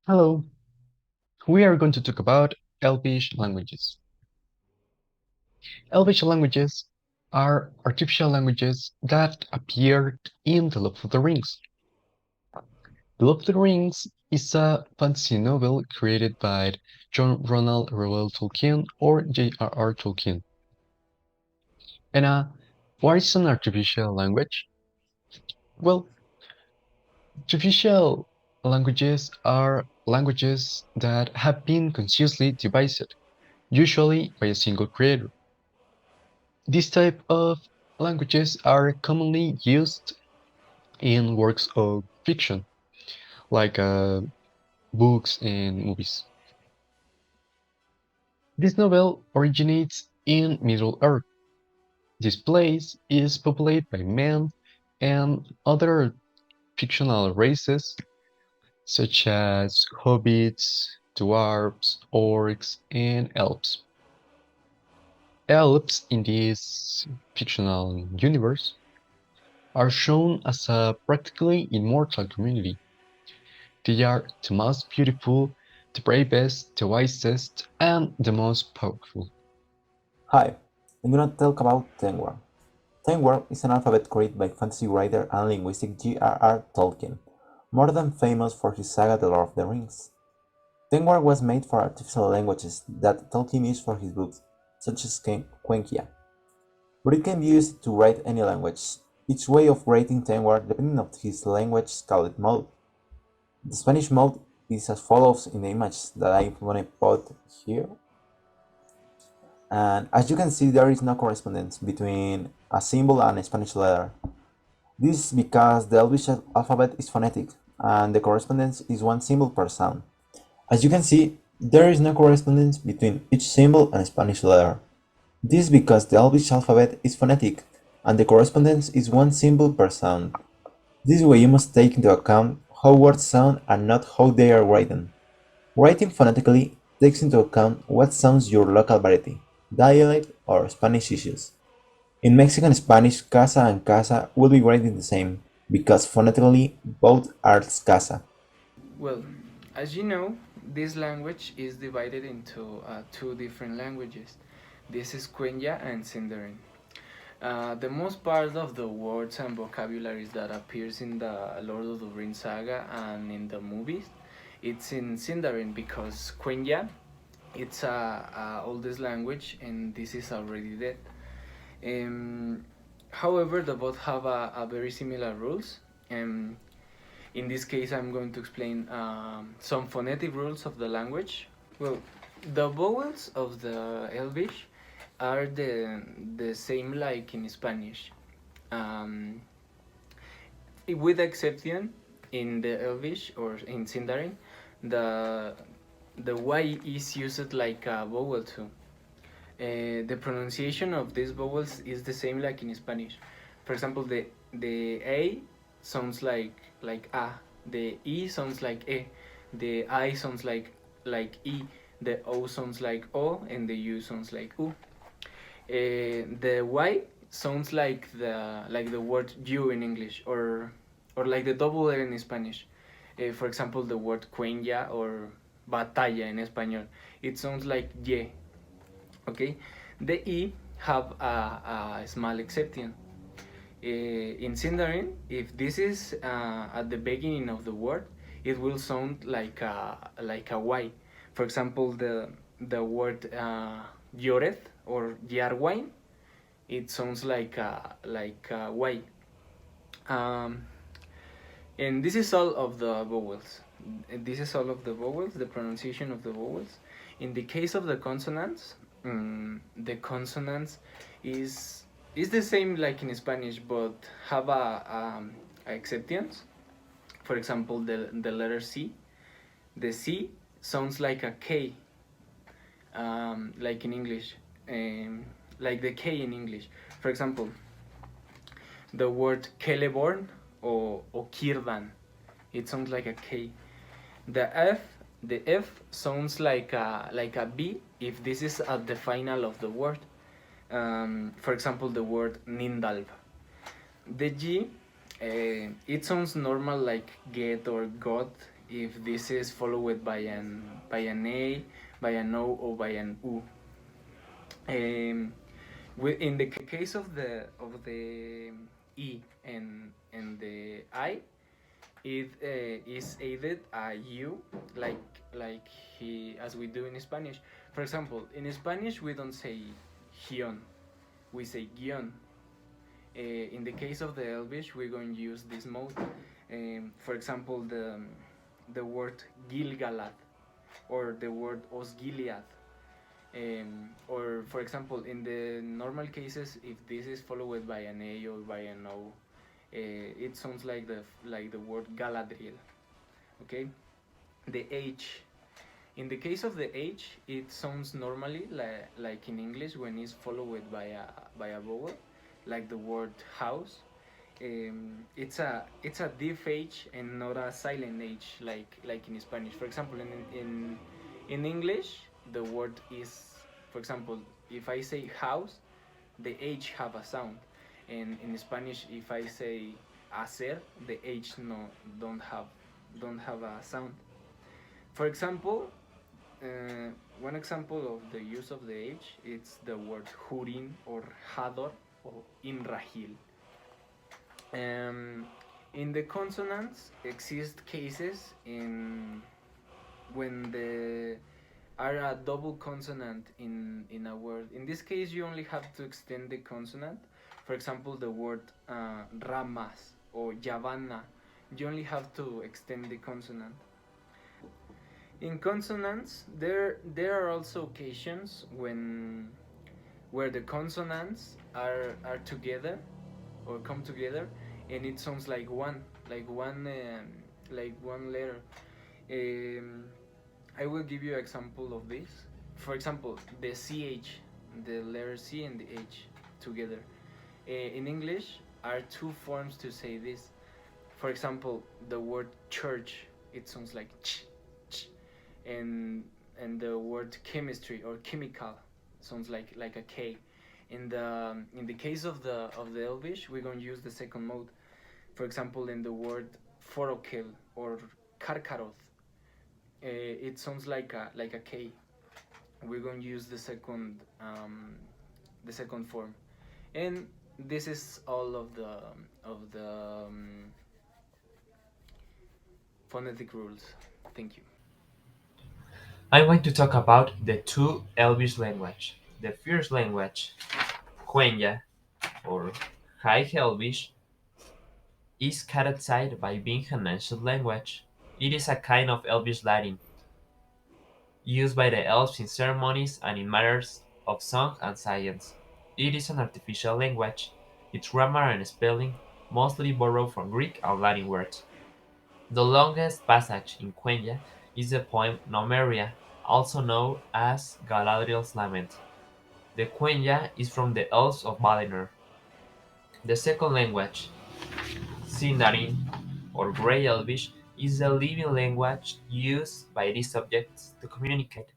Hello, we are going to talk about Elvish languages. Elvish languages are artificial languages that appeared in The Lord of the Rings. The Lord of the Rings is a fantasy novel created by John Ronald Reuel Tolkien or J.R.R. Tolkien. And what is an artificial language? Well, artificial languages are languages that have been consciously devised, usually by a single creator. These type of languages are commonly used in works of fiction, like books and movies. This novel originates in Middle-earth. This place is populated by men and other fictional races such as hobbits, dwarves, orcs, and elves. Elves in this fictional universe are shown as a practically immortal community. They are the most beautiful, the bravest, the wisest, and the most powerful. Hi, I'm gonna talk about Tengwar. Tengwar is an alphabet created by fantasy writer and linguistic J.R.R. Tolkien, more than famous for his saga The Lord of the Rings. Tengwar was made for artificial languages that Tolkien used for his books, such as Quenya, but it can be used to write any language. Each way of writing Tengwar depending on his language is called mode. The Spanish mode is as follows in the image that I'm gonna put here. And as you can see, there is no correspondence between a symbol and a Spanish letter. This is because the Elvish alphabet is phonetic, and the correspondence is one symbol per sound. As you can see, there is no correspondence between each symbol and a Spanish letter. This is because the Elvish alphabet is phonetic, and the correspondence is one symbol per sound. This way you must take into account how words sound and not how they are written. Writing phonetically takes into account what sounds your local variety, dialect, or Spanish issues. In Mexican Spanish, casa and casa will be written the same, because phonetically both are casa. Well, as you know, this language is divided into two different languages. This is Quenya and Sindarin. The most part of the words and vocabularies that appears in the Lord of the Rings saga and in the movies, it's in Sindarin because Quenya, it's a oldest language and this is already dead. Um, However, the both have a very similar rules. Um, in this case, I'm going to explain some phonetic rules of the language. Well, the vowels of the Elvish are the same like in Spanish, um, with exception in the Elvish or in Sindarin, the the Y is used like a vowel too. The pronunciation of these vowels is the same like in Spanish. For example, the A sounds like A, the E sounds like E, the I sounds like E, the O sounds like O, and the U sounds like U. The Y sounds like the word you in English or like the double L in Spanish. For example, the word cuenya or batalla in español. It sounds like ye. Okay, the E have a small exception. In Sindarin, if this is at the beginning of the word, it will sound like a Y. For example, the word Yored or Yarwain, it sounds like a Y. Um, and this is all of the vowels. This is all of the vowels, the pronunciation of the vowels. In the case of the consonants, the consonants is is the same like in Spanish, but have a exceptions. For example, the letter C. The C sounds like a K, like in English, like the K in English. For example, the word Celeborn or Kirdan. It sounds like a K. The F, the F sounds like a B if this is at the final of the word. For example, the word Nindalv. The G, it sounds normal like get or got if this is followed by an A, by an O, or by an U. Um, in the case of the E and the I, it is added a U, like he as we do in Spanish. For example, in Spanish we don't say guion, we say guion. In the case of the Elvish, we're going to use this mode. For example, the word Gilgalad or the word Osgiliath. Or for example, in the normal cases, if this is followed by an A or by an O, it sounds like the word Galadriel. Okay, the H. In the case of the H, it sounds normally like in English when it's followed by a vowel, like the word house. It's a deep H and not a silent H like in Spanish. For example, in English, the word is, for example, if I say house, the H have a sound, and in Spanish, if I say hacer, the H don't have a sound. For example, one example of the use of the H, it's the word Hurin or Hador or Imrahil. Um, in the consonants, exist cases in when the are a double consonant in a word. In this case, you only have to extend the consonant. For example, the word ramas or Yavanna, you only have to extend the consonant. In consonants, there are also occasions where the consonants are together or come together, and it sounds like one letter. Um, I will give you an example of this. For example, the ch, the letter C and the H together. In English, are two forms to say this. For example, the word church, it sounds like ch, and the word chemistry or chemical sounds like a K. In the case of the Elvish, we're going to use the second mode. For example, in the word forokel or karkaroth, it sounds like a K. We're going to use the second form, and this is all of the phonetic rules. Thank you. I'm going to talk about the two Elvish language. The first language, Quenya or High Elvish, is characterized by being an ancient language. It is a kind of Elvish Latin, used by the elves in ceremonies and in matters of song and science. It is an artificial language. Its grammar and spelling mostly borrow from Greek and Latin words. The longest passage in Quenya is the poem Nomeria, also known as Galadriel's Lament. The Quenya is from the Elves of Valinor. The second language, Sindarin or Grey Elvish, is the living language used by these subjects to communicate.